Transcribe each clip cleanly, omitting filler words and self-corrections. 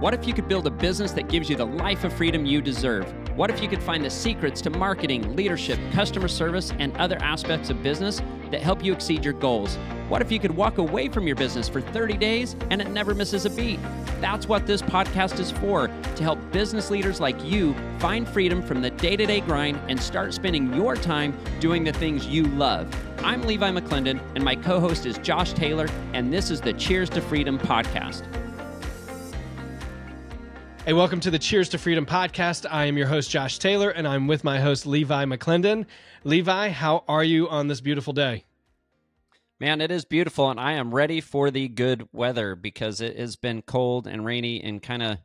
What if you could build a business that gives you the life of freedom you deserve? What if you could find the secrets to marketing, leadership, customer service, and other aspects of business that help you exceed your goals? What if you could walk away from your business for 30 days and it never misses a beat? That's what this podcast is for, to help business leaders like you find freedom from the day-to-day grind and start spending your time doing the things you love. I'm Levi McClendon, and my co-host is Josh Taylor, and this is the Cheers to Freedom podcast. Hey, welcome to the Cheers to Freedom podcast. I am your host, Josh Taylor, and I'm with my host, Levi McClendon. Levi, how are you on this beautiful day? Man, it is beautiful, and I am ready for the good weather because it has been cold and rainy and kind of,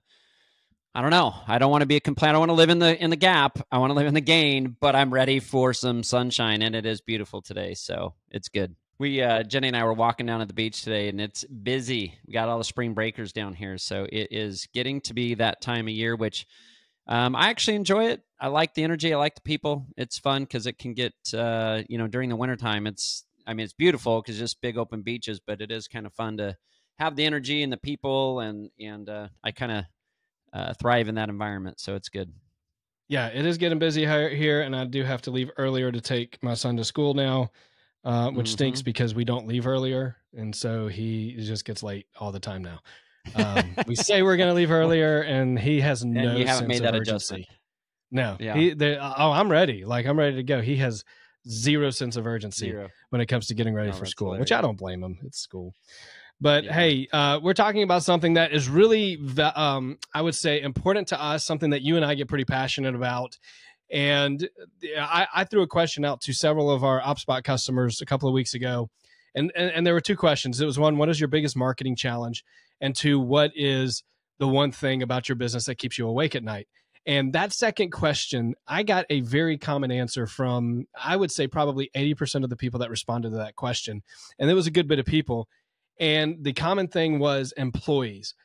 I don't know. I don't want to be a complaint. I don't want to live in the gap. I want to live in the gain, but I'm ready for some sunshine, and it is beautiful today, so it's good. Jenny and I were walking down at the beach today, and it's busy. We got all the spring breakers down here, so it is getting to be that time of year, which I actually enjoy it. I like the energy. I like the people. It's fun because it can get, during the wintertime, it's beautiful because just big open beaches, but it is kind of fun to have the energy and the people, and I kind of thrive in that environment, so it's good. Yeah, it is getting busy here, and I do have to leave earlier to take my son to school now. Which stinks because we don't leave earlier, and so he just gets late all the time now. We say we're going to leave earlier, and he has no you haven't sense made of that urgency. adjustment. No, yeah. I'm ready. I'm ready to go. He has zero sense of urgency when it comes to getting ready for school, hilarious. Which I don't blame him. It's school. But hey, we're talking about something that is really, I would say, important to us, something that you and I get pretty passionate about. And I threw a question out to several of our OpSpot customers a couple of weeks ago. And there were two questions. It was one, what is your biggest marketing challenge? And two, what is the one thing about your business that keeps you awake at night? And that second question, I got a very common answer from, I would say, probably 80% of the people that responded to that question. And it was a good bit of people. And the common thing was employees.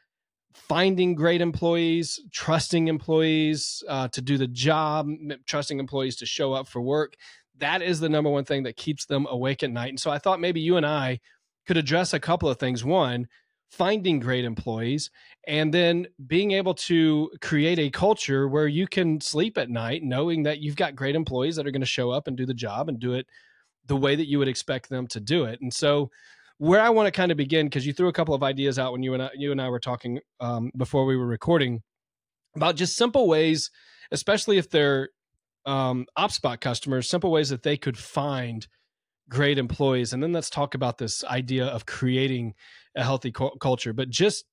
Finding great employees, trusting employees to do the job, trusting employees to show up for work. That is the number one thing that keeps them awake at night. And so I thought maybe you and I could address a couple of things. One, finding great employees, and then being able to create a culture where you can sleep at night knowing that you've got great employees that are going to show up and do the job and do it the way that you would expect them to do it. And so where I want to kind of begin, because you threw a couple of ideas out when you and I were talking before we were recording about just simple ways, especially if they're OpSpot customers, simple ways that they could find great employees. And then let's talk about this idea of creating a healthy culture. But just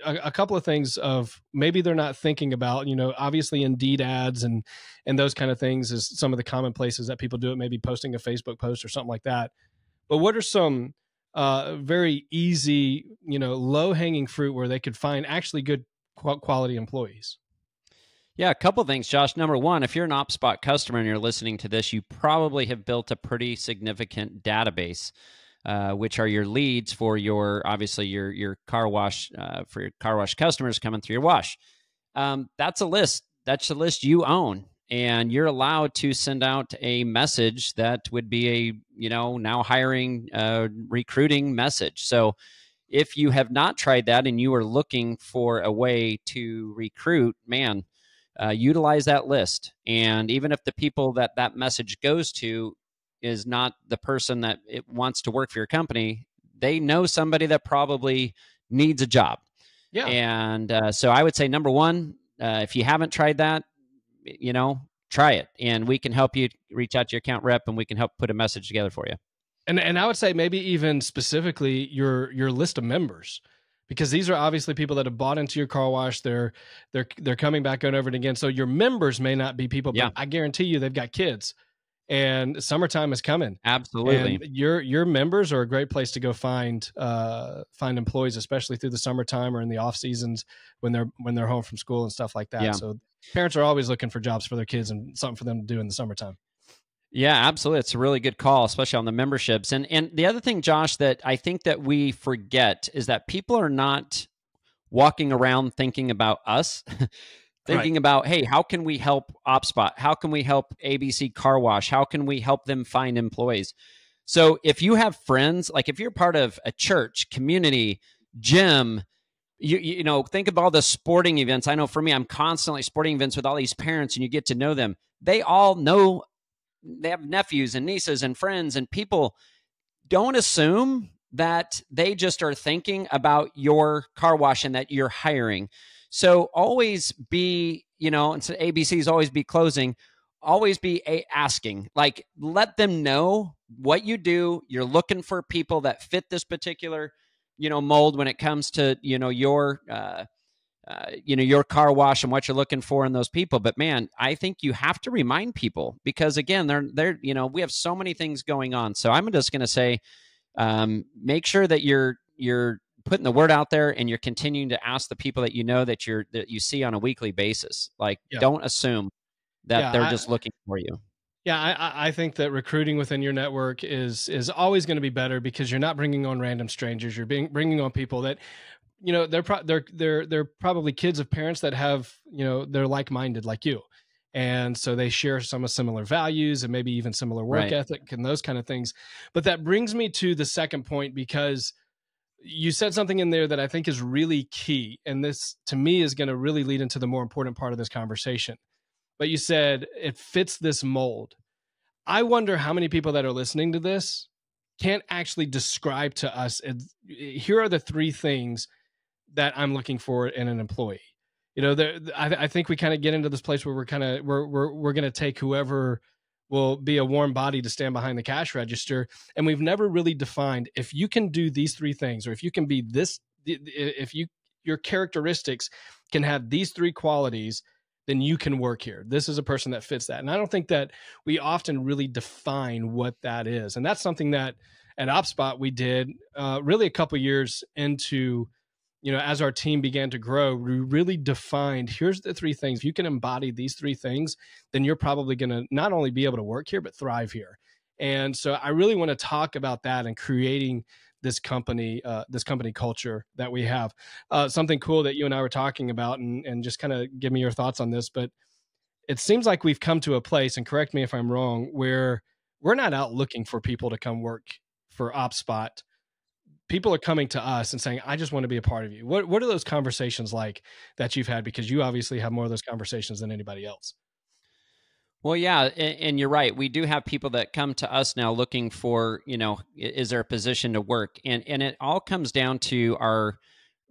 a couple of things of maybe they're not thinking about, obviously Indeed ads and those kind of things is some of the common places that people do it, maybe posting a Facebook post or something like that. But what are some very easy, low-hanging fruit where they could find actually good quality employees? Yeah, a couple of things, Josh. Number one, if you're an OpSpot customer and you're listening to this, you probably have built a pretty significant database, which are your leads for your car wash, for your car wash customers coming through your wash. That's a list. That's a list you own. And you're allowed to send out a message that would be a, now hiring, recruiting message. So if you have not tried that and you are looking for a way to recruit, utilize that list. And even if the people that message goes to is not the person that it wants to work for your company, they know somebody that probably needs a job. Yeah. And so I would say, number one, if you haven't tried that, try it, and we can help you reach out to your account rep, and we can help put a message together for you. And I would say maybe even specifically your list of members, because these are obviously people that have bought into your car wash. They're coming back over it again. So your members may not be people, but I guarantee you they've got kids, and summertime is coming. Absolutely. And your members are a great place to go find employees, especially through the summertime or in the off seasons when they're home from school and stuff like that. Yeah. So parents are always looking for jobs for their kids and something for them to do in the summertime. Yeah, absolutely. It's a really good call, especially on the memberships. And the other thing, Josh, that I think that we forget is that people are not walking around thinking about us, thinking about, hey, how can we help OpSpot? How can we help ABC Car Wash? How can we help them find employees? So if you have friends, like if you're part of a church, community, gym, you know, think of all the sporting events. I know for me, I'm constantly sporting events with all these parents, and you get to know them. They all know, they have nephews and nieces and friends and people. Don't assume that they just are thinking about your car wash and that you're hiring. So always be, you know, and so ABCs always be closing, always be asking, like, let them know what you do. You're looking for people that fit this particular, you know, mold when it comes to, you know, your car wash and what you're looking for in those people. But man, I think you have to remind people because again, they're, you know, we have so many things going on. So I'm just going to say, make sure that you're putting the word out there and you're continuing to ask the people that you know that you see on a weekly basis. Like, don't assume that they're just looking for you. Yeah, I think that recruiting within your network is always going to be better because you're not bringing on random strangers. You're bringing on people that, you know, they're probably kids of parents that have, you know, they're like-minded like you. And so they share some of similar values and maybe even similar work ethic and those kind of things. But that brings me to the second point, because you said something in there that I think is really key. And this to me is going to really lead into the more important part of this conversation. But you said it fits this mold. I wonder how many people that are listening to this can't actually describe to us, here are the three things that I'm looking for in an employee. You know, I think we kind of get into this place where we're going to take whoever will be a warm body to stand behind the cash register. And we've never really defined, if you can do these three things, or if you can be this, if your characteristics can have these three qualities, then you can work here. This is a person that fits that. And I don't think that we often really define what that is. And that's something that at OpSpot we did really a couple years into, you know, as our team began to grow, we really defined, here's the three things. If you can embody these three things, then you're probably going to not only be able to work here, but thrive here. And so I really want to talk about that and creating this company culture that we have. Something cool that you and I were talking about, and just kind of give me your thoughts on this, but it seems like we've come to a place, and correct me if I'm wrong, where we're not out looking for people to come work for OpSpot. People are coming to us and saying, I just want to be a part of you. What are those conversations like that you've had? Because you obviously have more of those conversations than anybody else. Well, yeah, and you're right. We do have people that come to us now looking for, you know, is there a position to work? And it all comes down to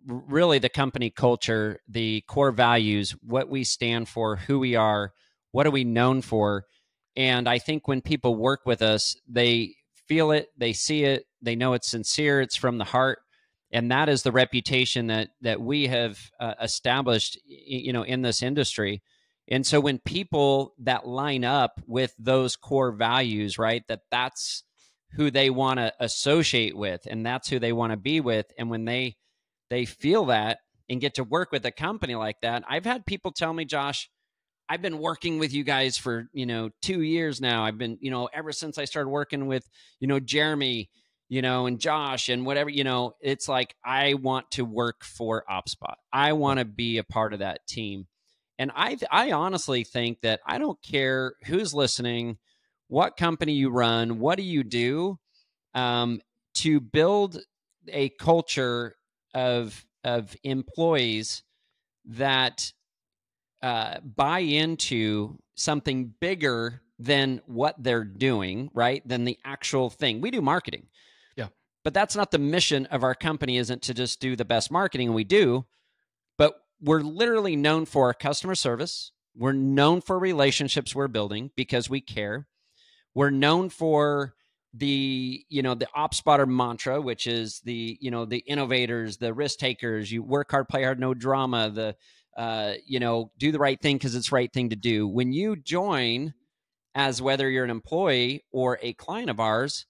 really the company culture, the core values, what we stand for, who we are, what are we known for. And I think when people work with us, they feel it, they see it, they know it's sincere, it's from the heart. And that is the reputation that we have established, you know, in this industry. And so when people that line up with those core values, right, that's who they want to associate with, and that's who they want to be with. And when they feel that and get to work with a company like that, I've had people tell me, Josh, I've been working with you guys for, you know, 2 years now. I've been, you know, ever since I started working with, you know, Jeremy, you know, and Josh and whatever, you know, it's like, I want to work for OpSpot. I want to be a part of that team. And I honestly think that I don't care who's listening, what company you run, what do you do, to build a culture of employees that buy into something bigger than what they're doing, right? Than the actual thing. We do marketing. Yeah. But that's not the mission of our company, isn't to just do the best marketing, and we do. But we're literally known for our customer service. We're known for relationships we're building because we care. We're known for the OpSpotter mantra, which is the innovators, the risk takers. You work hard, play hard, no drama. The do the right thing because it's the right thing to do. When you join, as whether you're an employee or a client of ours,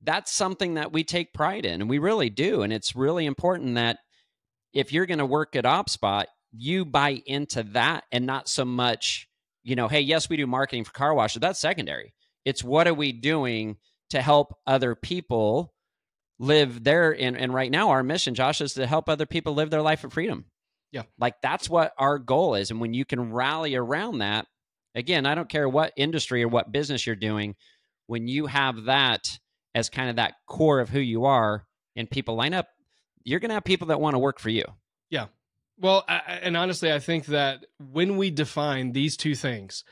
that's something that we take pride in, and we really do. And it's really important that if you're going to work at OpSpot, you buy into that and not so much, hey, yes, we do marketing for car washes. That's secondary. It's what are we doing to help other people live their, and right now our mission, Josh, is to help other people live their life of freedom. Yeah. Like that's what our goal is. And when you can rally around that, again, I don't care what industry or what business you're doing, when you have that as kind of that core of who you are and people line up, you're going to have people that want to work for you. Yeah. Well, and honestly, I think that when we define these two things,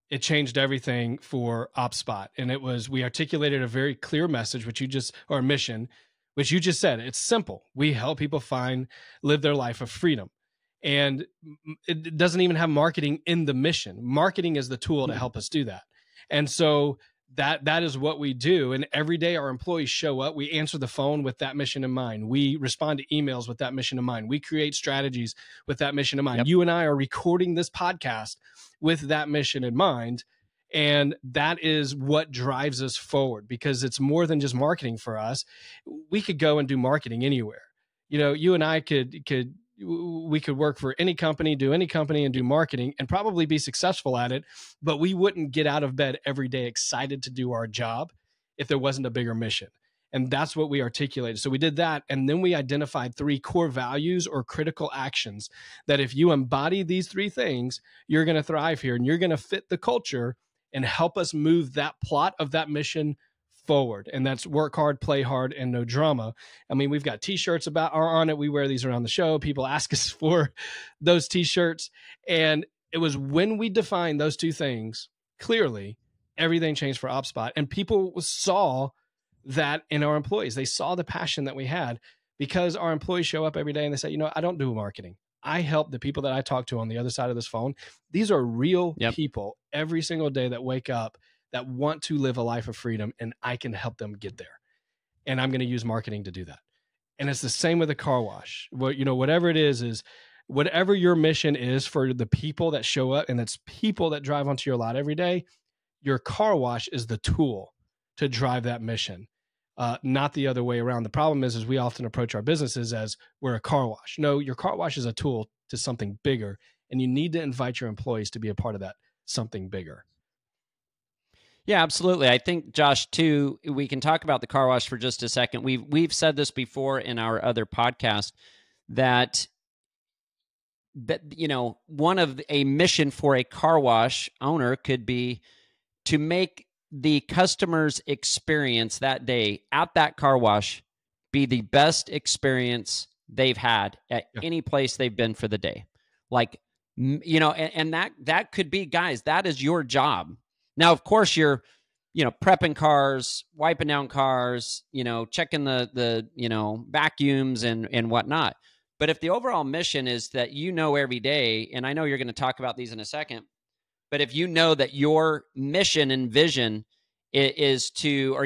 it changed everything for OpSpot. And it was, we articulated a very clear message, or a mission, which you just said. It's simple. We help people live their life of freedom. And it doesn't even have marketing in the mission. Marketing is the tool to help us do that. And so that is what we do. And every day our employees show up, we answer the phone with that mission in mind. We respond to emails with that mission in mind. We create strategies with that mission in mind. Yep. You and I are recording this podcast with that mission in mind. And that is what drives us forward, because it's more than just marketing for us. We could go and do marketing anywhere. You and I we could work for any company, do any company, and do marketing and probably be successful at it. But we wouldn't get out of bed every day excited to do our job if there wasn't a bigger mission. And that's what we articulated. So we did that. And then we identified 3 core values or critical actions that if you embody these 3 things, you're going to thrive here and you're going to fit the culture and help us move that plot of that mission forward. And that's work hard, play hard, and no drama. I mean, we've got t-shirts on it. We wear these around the show. People ask us for those t-shirts. And it was when we defined those 2 things clearly, everything changed for OpSpot. And people saw that in our employees. They saw the passion that we had, because our employees show up every day and they say, I don't do marketing. I help the people that I talk to on the other side of this phone. These are real people every single day that wake up that want to live a life of freedom, and I can help them get there. And I'm going to use marketing to do that. And it's the same with a car wash. Whatever it is whatever your mission is for the people that show up, and it's people that drive onto your lot every day, your car wash is the tool to drive that mission, not the other way around. The problem is we often approach our businesses as we're a car wash. No, your car wash is a tool to something bigger, and you need to invite your employees to be a part of that something bigger. Yeah, absolutely. I think, Josh, too, we can talk about the car wash for just a second. We've said this before in our other podcast that one of a mission for a car wash owner could be to make the customer's experience that day at that car wash be the best experience they've had at any place they've been for the day. And that could be, guys, that is your job. Now, of course, you're, prepping cars, wiping down cars, checking the vacuums and whatnot. But if the overall mission is that every day, and I know you're going to talk about these in a second, but if you know that your mission and vision is to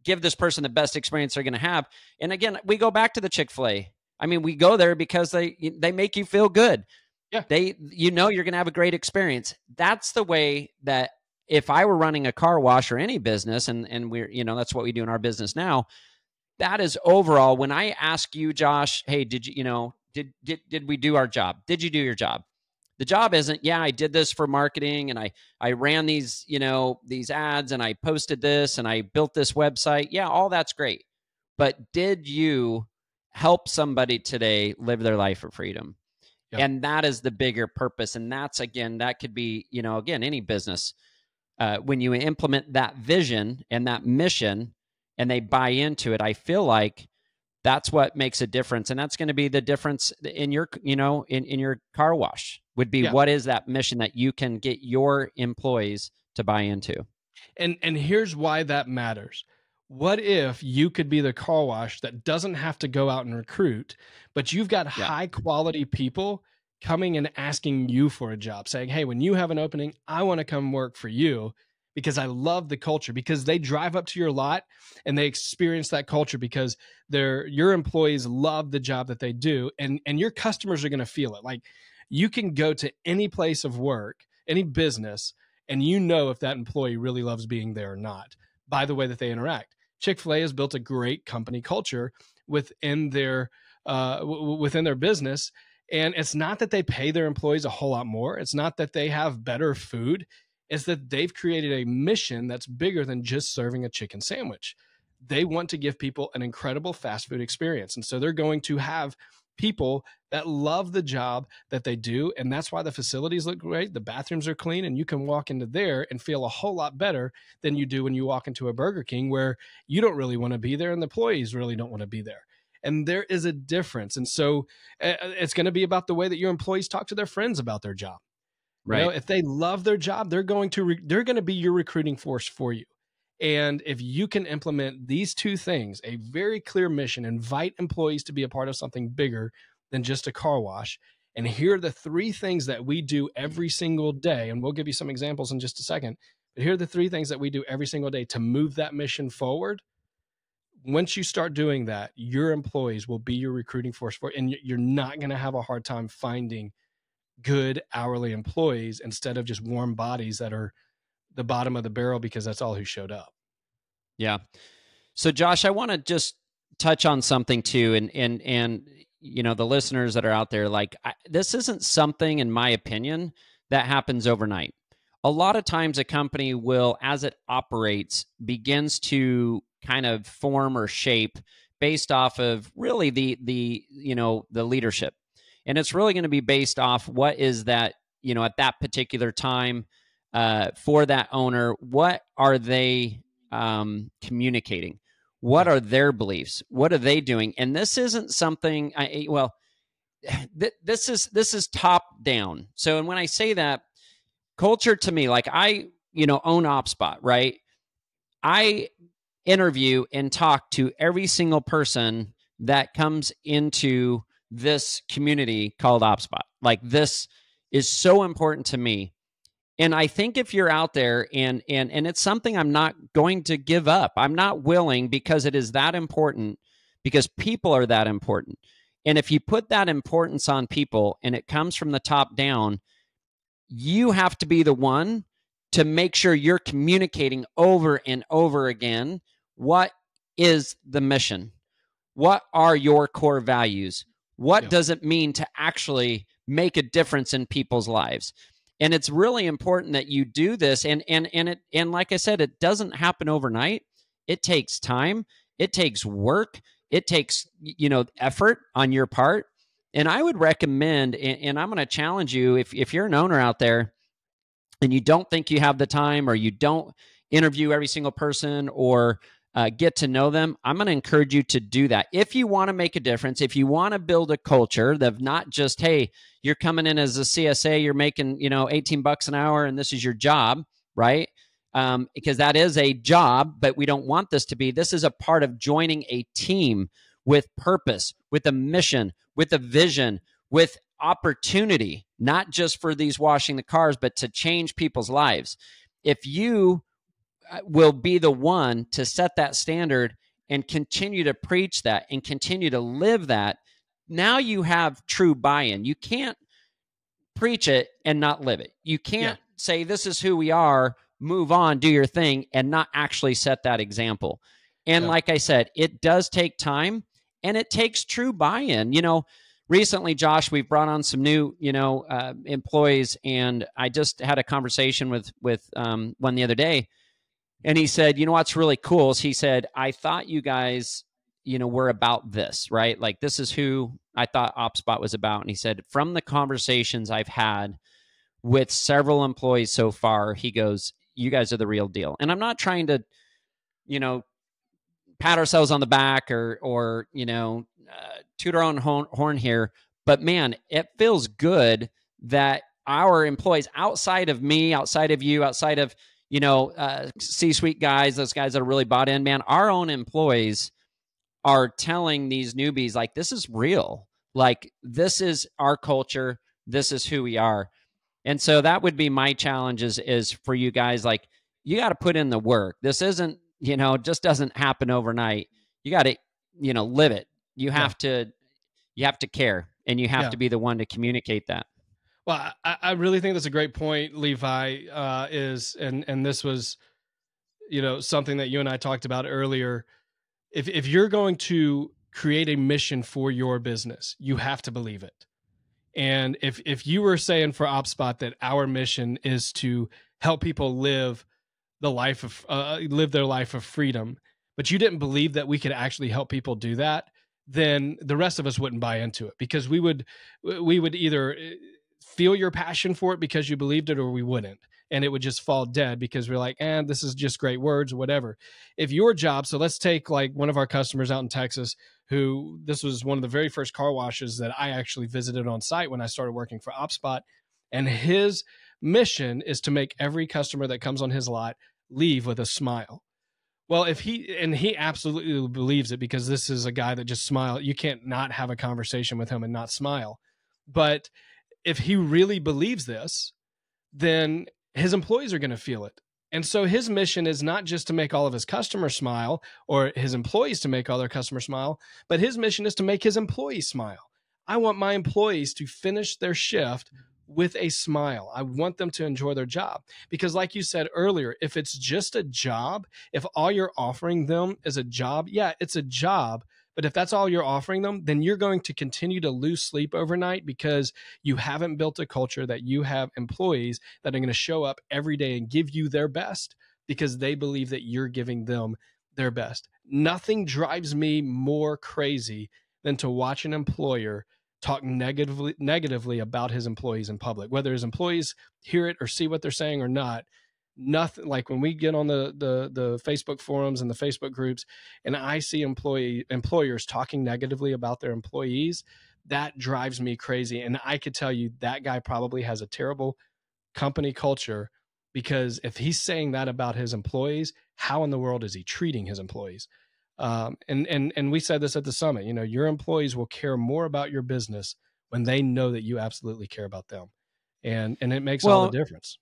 give this person the best experience they're going to have. And again, we go back to the Chick-fil-A. I mean, we go there because they make you feel good. Yeah. You're going to have a great experience. That's the way that if I were running a car wash or any business, and we're, that's what we do in our business now, that is overall, when I ask you, Josh, hey, did we do our job? Did you do your job? The job isn't, I did this for marketing and I ran these, these ads and I posted this and I built this website. Yeah, all that's great. But did you help somebody today live their life of freedom? Yep. And that is the bigger purpose. And that's, again, that could be, any business. When you implement that vision and that mission and they buy into it, I feel like that's what makes a difference. And that's going to be the difference in your, in your car wash would be what is that mission that you can get your employees to buy into. And here's why that matters. What if you could be the car wash that doesn't have to go out and recruit, but you've got high quality people coming and asking you for a job, saying, hey, when you have an opening, I want to come work for you because I love the culture, because they drive up to your lot and they experience that culture because your employees love the job that they do. And your customers are going to feel it. Like, you can go to any place of work, any business, and if that employee really loves being there or not by the way that they interact. Chick-fil-A has built a great company culture within their business. And it's not that they pay their employees a whole lot more. It's not that they have better food. It's that they've created a mission that's bigger than just serving a chicken sandwich. They want to give people an incredible fast food experience. And so they're going to have people that love the job that they do. And that's why the facilities look great. The bathrooms are clean, and you can walk into there and feel a whole lot better than you do when you walk into a Burger King, where you don't really want to be there and the employees really don't want to be there. And there is a difference. And so it's going to be about the way that your employees talk to their friends about their job. Right. You know, if they love their job, they're going to be your recruiting force for you. And if you can implement these two things, a very clear mission, invite employees to be a part of something bigger than just a car wash. And here are the three things that we do every single day. And we'll give you some examples in just a second. But here are the three things that we do every single day to move that mission forward. Once you start doing that, your employees will be your recruiting force for, and you're not going to have a hard time finding good hourly employees instead of just warm bodies that are the bottom of the barrel because that's all who showed up. Yeah. So Josh, I want to just touch on something too. And you know, the listeners that are out there, like this isn't something, in my opinion, that happens overnight. A lot of times a company will, as it operates, begins to kind of form or shape based off of really the you know, the leadership. And it's really going to be based off what is that, you know, at that particular time for that owner, what are they communicating? What are their beliefs? What are they doing? And this isn't something, this is top down. So, and when I say that, culture to me, like I, you know, own OpSpot, right? I interview and talk to every single person that comes into this community called OpSpot. Like this is so important to me. And I think if you're out there and it's something I'm not going to give up. I'm not willing, because it is that important, because people are that important. And if you put that importance on people and it comes from the top down, you have to be the one to make sure you're communicating over and over again. What is the mission? What are your core values? What does it mean to actually make a difference in people's lives? And it's really important that you do this. And like I said, it doesn't happen overnight. It takes time. It takes work. It takes, you know, effort on your part. And I would recommend, and I'm going to challenge you, if you're an owner out there and you don't think you have the time, or you don't interview every single person or get to know them, I'm going to encourage you to do that. If you want to make a difference, if you want to build a culture of not just, hey, you're coming in as a CSA, you're making, you know, $18 an hour and this is your job, right? Because that is a job, but we don't want this to be. This is a part of joining a team with purpose, with a mission, with a vision, with opportunity, not just for these washing the cars, but to change people's lives. If you will be the one to set that standard and continue to preach that and continue to live that, now you have true buy-in. You can't preach it and not live it. You can't say, this is who we are, move on, do your thing, and not actually set that example. And like I said, it does take time and it takes true buy-in. You know, recently, Josh, we've brought on some new, you know, employees, and I just had a conversation with one the other day, and he said, you know what's really cool is, he said, I thought you guys, you know, were about this, right? Like this is who I thought OpSpot was about. And he said, from the conversations I've had with several employees so far, he goes, you guys are the real deal. And I'm not trying to, you know, pat ourselves on the back or you know, toot our own horn here. But man, it feels good that our employees, outside of me, outside of you, outside of, you know, C-suite guys, those guys that are really bought in, man, our own employees are telling these newbies, like, this is real. Like, this is our culture. This is who we are. And so that would be my challenge is for you guys, like, you got to put in the work. This isn't, you know, just doesn't happen overnight. You got to, you know, live it. You have to care, and you have to be the one to communicate that. Well, I really think that's a great point, Levi, and this was, you know, something that you and I talked about earlier. If you're going to create a mission for your business, you have to believe it. And if you were saying for OpSpot that our mission is to help people live their life of freedom, but you didn't believe that we could actually help people do that, then the rest of us wouldn't buy into it, because we would either feel your passion for it because you believed it, or we wouldn't. and it would just fall dead because we're like, this is just great words or whatever. If your job, so let's take like one of our customers out in Texas, who this was one of the very first car washes that I actually visited on site when I started working for OpSpot. And his mission is to make every customer that comes on his lot leave with a smile. Well, he absolutely believes it, because this is a guy that just smiles. You can't not have a conversation with him and not smile. But if he really believes this, then his employees are going to feel it. And so his mission is not just to make all of his customers smile, or his employees to make all their customers smile, but his mission is to make his employees smile. I want my employees to finish their shift with a smile. I want them to enjoy their job, because like you said earlier, if it's just a job, if all you're offering them is a job, yeah, it's a job. But if that's all you're offering them, then you're going to continue to lose sleep overnight, because you haven't built a culture that you have employees that are going to show up every day and give you their best, because they believe that you're giving them their best. Nothing drives me more crazy than to watch an employer talk negatively about his employees in public, whether his employees hear it or see what they're saying or not. Nothing like when we get on the Facebook forums and the Facebook groups, and I see employers talking negatively about their employees, that drives me crazy. And I could tell you that guy probably has a terrible company culture, because if he's saying that about his employees, how in the world is he treating his employees? And we said this at the summit, your employees will care more about your business when they know that you absolutely care about them. And it makes all the difference.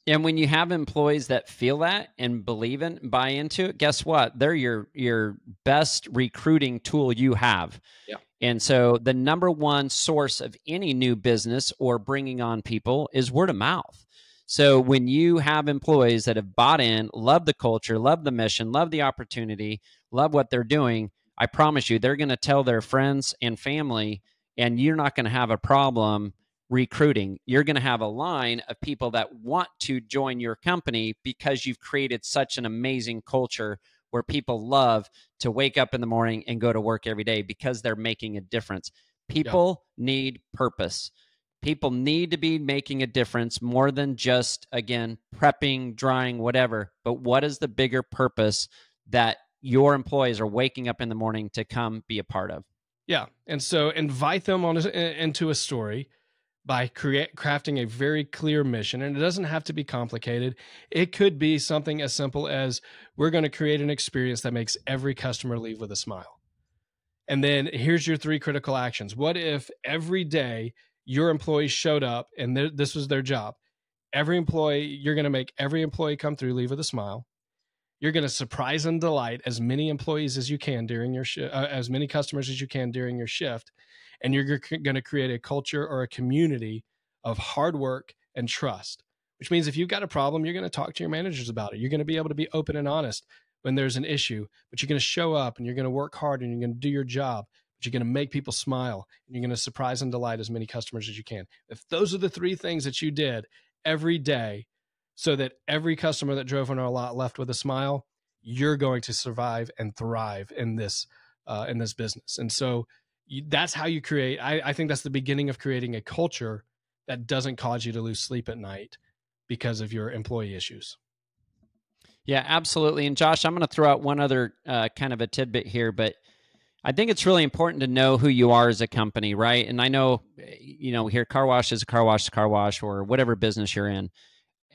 And when you have employees that feel that and buy into it, guess what? They're your best recruiting tool you have. Yeah. And so the number one source of any new business or bringing on people is word of mouth. So when you have employees that have bought in, love the culture, love the mission, love the opportunity, love what they're doing, I promise you, they're going to tell their friends and family, and you're not going to have a problem recruiting. You're going to have a line of people that want to join your company, because you've created such an amazing culture where people love to wake up in the morning and go to work every day because they're making a difference. People need purpose. People need to be making a difference more than just, again, prepping, drying, whatever. But what is the bigger purpose that your employees are waking up in the morning to come be a part of? Yeah. And so invite them into a story by crafting a very clear mission. And it doesn't have to be complicated. It could be something as simple as, we're going to create an experience that makes every customer leave with a smile. And then here's your 3 critical actions. What if every day your employees showed up and this was their job? You're going to make every employee come through, leave with a smile. You're going to surprise and delight as many employees as you can during your as many customers as you can during your shift. And you're going to create a culture or a community of hard work and trust, which means if you've got a problem, you're going to talk to your managers about it. You're going to be able to be open and honest when there's an issue, but you're going to show up and you're going to work hard and you're going to do your job, but you're going to make people smile and you're going to surprise and delight as many customers as you can. If those are the 3 things that you did every day, so that every customer that drove on our lot left with a smile, you're going to survive and thrive in this business. And so that's how you create. I think that's the beginning of creating a culture that doesn't cause you to lose sleep at night because of your employee issues. Yeah, absolutely. And Josh, I'm going to throw out one other kind of a tidbit here, but I think it's really important to know who you are as a company, right? And I know, we hear car wash is a car wash, or whatever business you're in.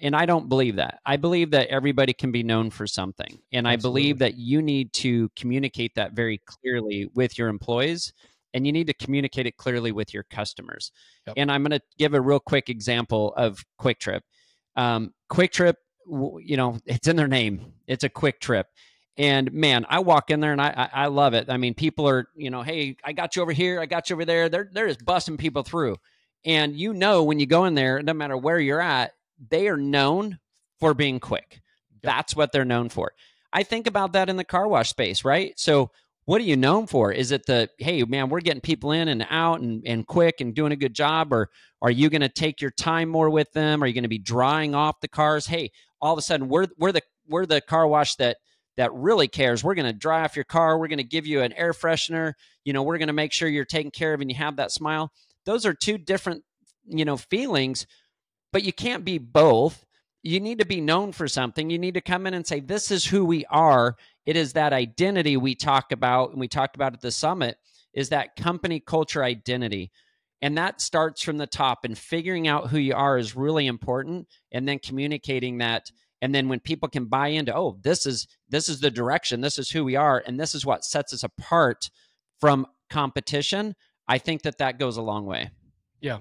And I don't believe that. I believe that everybody can be known for something. And I believe that you need to communicate that very clearly with your employees, and you need to communicate it clearly with your customers. Yep. And I'm going to give a real quick example of Quick Trip. Quick Trip, it's in their name. It's a quick trip. And man, I walk in there and I love it. I mean, people are, hey, I got you over here. I got you over there. They're just busting people through. And when you go in there, no matter where you're at, they are known for being quick. That's what they're known for. I think about that in the car wash space, right? So what are you known for? Is it hey, man, we're getting people in and out and quick and doing a good job? Or are you going to take your time more with them? Are you going to be drying off the cars? Hey, all of a sudden we're the car wash that really cares. We're going to dry off your car. We're going to give you an air freshener. We're going to make sure you're taken care of and you have that smile. Those are 2 different, feelings, but you can't be both. you need to be known for something. You need to come in and say, this is who we are. It is that identity we talk about, and we talked about at the summit, is that company culture identity. And that starts from the top, and figuring out who you are is really important, and then communicating that. And then when people can buy into, oh, this is the direction, this is who we are, and this is what sets us apart from competition, I think that goes a long way. Yeah,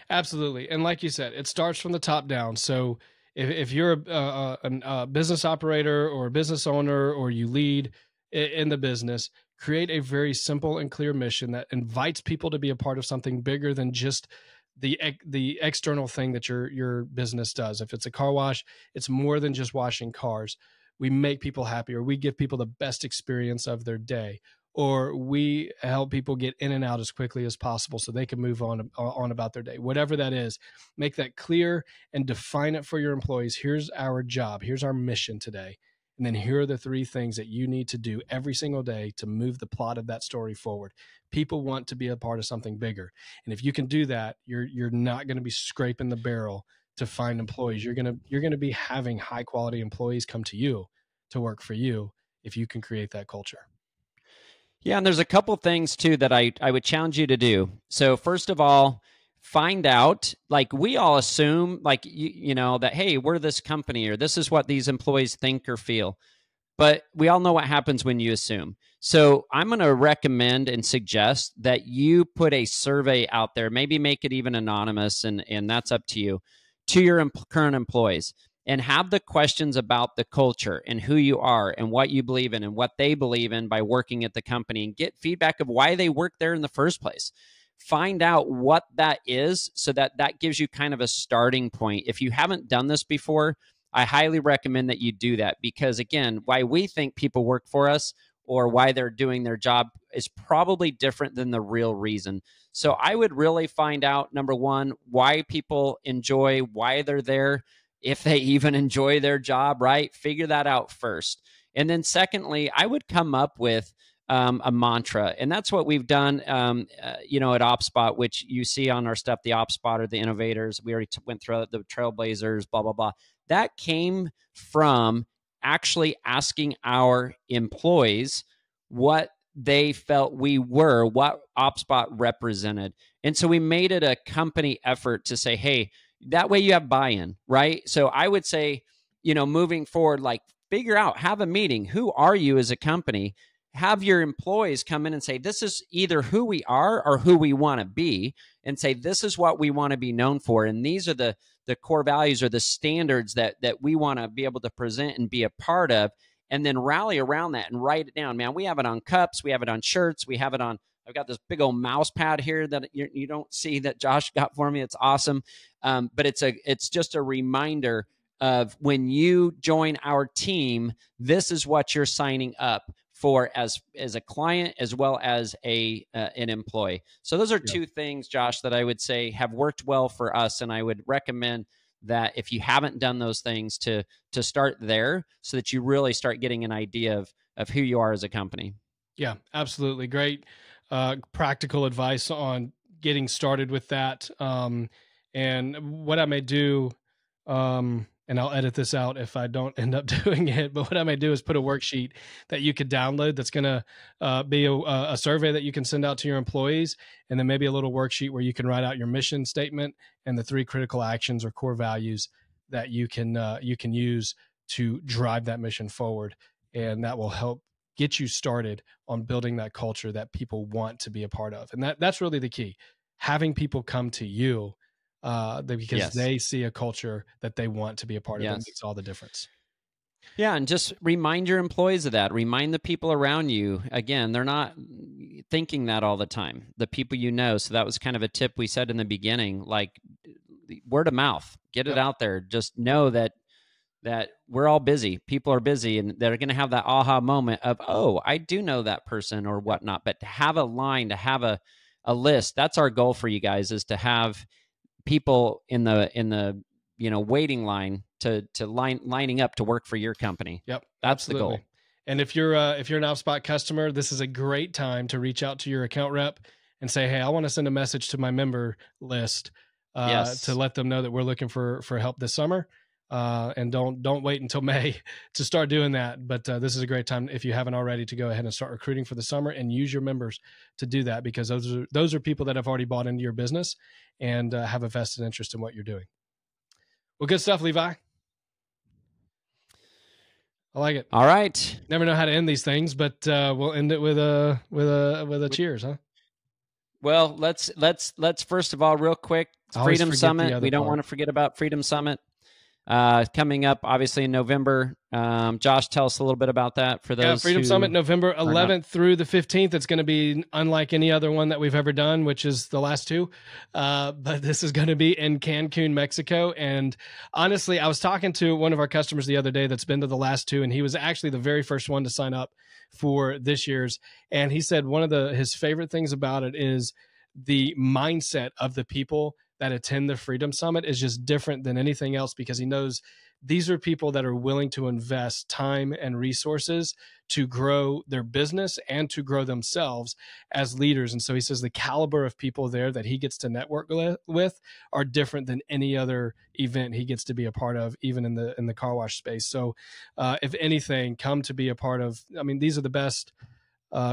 absolutely. And like you said, it starts from the top down. So if you're a business operator or a business owner, or you lead in the business, create a very simple and clear mission that invites people to be a part of something bigger than just the external thing that your business does. If it's a car wash, it's more than just washing cars. We make people happier. We give people the best experience of their day, or we help people get in and out as quickly as possible so they can move on about their day. Whatever that is, make that clear and define it for your employees. Here's our job. Here's our mission today. And then here are the 3 things that you need to do every single day to move the plot of that story forward. People want to be a part of something bigger. And if you can do that, you're not going to be scraping the barrel to find employees. You're going to be having high quality employees come to you to work for you if you can create that culture. Yeah, and there's a couple things too that I would challenge you to do. So first of all, find out, like, we all assume, like, you know, that, hey, we're this company, or this is what these employees think or feel. But we all know what happens when you assume. So I'm going to recommend and suggest that you put a survey out there, maybe make it even anonymous, and that's up to you, to your current employees, and have the questions about the culture and who you are and what you believe in and what they believe in by working at the company, and get feedback of why they work there in the first place. Find out what that is, so that gives you kind of a starting point. If you haven't done this before, I highly recommend that you do that, because again, why we think people work for us or why they're doing their job is probably different than the real reason. So I would really find out, number one, why people enjoy, why they're there, if they even enjoy their job, right? Figure that out first. And then secondly, I would come up with a mantra. And that's what we've done, you know, at OpSpot, which you see on our stuff, the OpSpot or the innovators. We already went through the trailblazers, blah, blah, blah. That came from actually asking our employees what they felt we were, what OpSpot represented. And so we made it a company effort to say, hey, that way you have buy-in, right? So I would say, you know, moving forward, like, figure out, have a meeting. Who are you as a company? Have your employees come in and say, this is either who we are or who we want to be, and say, this is what we want to be known for. And these are the core values or the standards that we want to be able to present and be a part of, and then rally around that and write it down. Man, we have it on cups. We have it on shirts. We have it on, I've got this big old mouse pad here that you don't see that Josh got for me. It's awesome. But it's just a reminder of, when you join our team, this is what you're signing up for as a client as well as an employee. So those are 2 things, Josh, that I would say have worked well for us, and I would recommend that if you haven't done those things, to start there, so that you really start getting an idea of who you are as a company. Yeah, absolutely. Great practical advice on getting started with that. And what I may do, and I'll edit this out if I don't end up doing it, but what I may do is put a worksheet that you could download that's going to be a survey that you can send out to your employees, and then maybe a little worksheet where you can write out your mission statement and the 3 critical actions or core values that you can use to drive that mission forward. And that will help get you started on building that culture that people want to be a part of. And that's really the key, having people come to you because they see a culture that they want to be a part of. It makes all the difference. Yeah, and just remind your employees of that. Remind the people around you. Again, they're not thinking that all the time, the people you know. So that was kind of a tip we said in the beginning, like, word of mouth, get it out there. Just know that we're all busy. People are busy, and they're going to have that aha moment of, oh, I do know that person or whatnot. But to have a line, to have a list, that's our goal for you guys, is to have people in the waiting line to lining up to work for your company. Yep, that's absolutely. the goal. And if you're an OpSpot customer, this is a great time to reach out to your account rep and say, hey, I want to send a message to my member list to let them know that we're looking for help this summer. And don't wait until May to start doing that. But this is a great time, if you haven't already, to go ahead and start recruiting for the summer and use your members to do that, because those are people that have already bought into your business and have a vested interest in what you're doing. Well, good stuff, Levi. I like it. All right. Never know how to end these things, but we'll end it with a cheers, huh? Well, let's first of all, real quick, Freedom Summit. We don't want to forget about Freedom Summit coming up, obviously, in November. Josh, tell us a little bit about that for those. Yeah, Freedom Summit, November 11th through the 15th. It's going to be unlike any other one that we've ever done, which is the last two. But this is going to be in Cancun, Mexico. And honestly, I was talking to one of our customers the other day that's been to the last two, and he was actually the very first one to sign up for this year's. And he said one of his favorite things about it is the mindset of the people that attend the Freedom Summit is just different than anything else, because he knows these are people that are willing to invest time and resources to grow their business and to grow themselves as leaders. And so he says the caliber of people there that he gets to network with are different than any other event he gets to be a part of, even in the car wash space. So if anything, come to be a part of, I mean, these are the best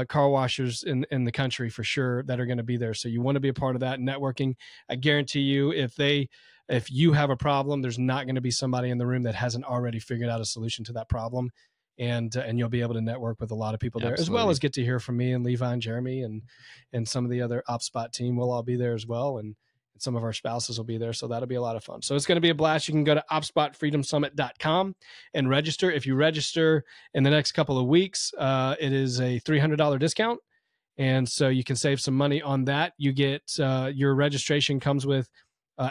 car washers in the country for sure that are going to be there. So you want to be a part of that networking. I guarantee you, if you have a problem, there's not going to be somebody in the room that hasn't already figured out a solution to that problem. And you'll be able to network with a lot of people there, as well as get to hear from me and Levi and Jeremy and some of the other OpSpot team. We'll all be there as well. And some of our spouses will be there. So that'll be a lot of fun. So it's going to be a blast. You can go to opspotfreedomsummit.com and register. If you register in the next couple of weeks, it is a $300 discount. And so you can save some money on that. You get your registration comes with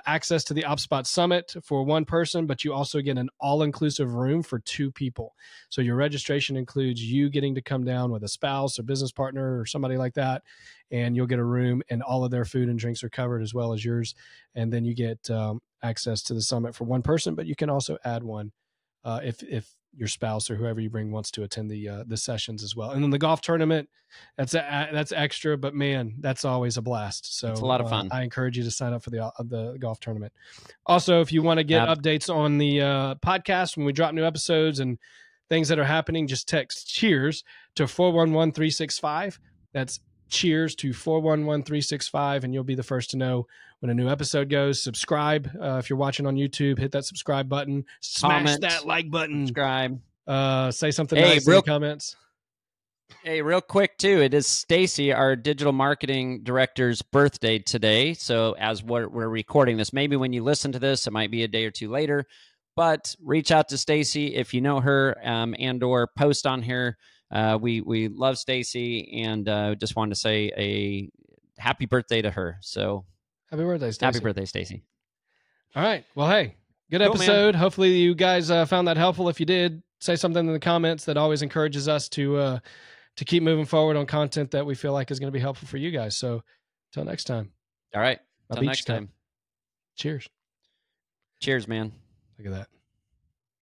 access to the OpSpot Summit for one person, but you also get an all-inclusive room for two people. So your registration includes you getting to come down with a spouse or business partner or somebody like that, and you'll get a room, and all of their food and drinks are covered as well as yours. And then you get access to the summit for one person, but you can also add one if your spouse or whoever you bring wants to attend the sessions as well. And then the golf tournament, that's extra, but man, that's always a blast. So it's a lot of fun. I encourage you to sign up for the golf tournament. Also, if you want to get updates on the podcast when we drop new episodes and things that are happening, just text cheers to 411-365. That's cheers to 411-365, and you'll be the first to know when a new episode goes. Subscribe if you're watching on YouTube. Hit that subscribe button. Smash that like button. Subscribe. Say something nice in the comments. Hey, real quick too, it is Stacy, our digital marketing director's birthday today. So as we're recording this, maybe when you listen to this, it might be a day or two later. But reach out to Stacy if you know her, and or post on here. We love Stacy, and just wanted to say a happy birthday to her. So happy birthday, Stacy. Happy birthday, Stacy. All right. Well, hey, good episode. Man. Hopefully you guys found that helpful. If you did, say something in the comments. That always encourages us to keep moving forward on content that we feel like is going to be helpful for you guys. So until next time. All right. Until next time. Cheers. Cheers, man. Look at that.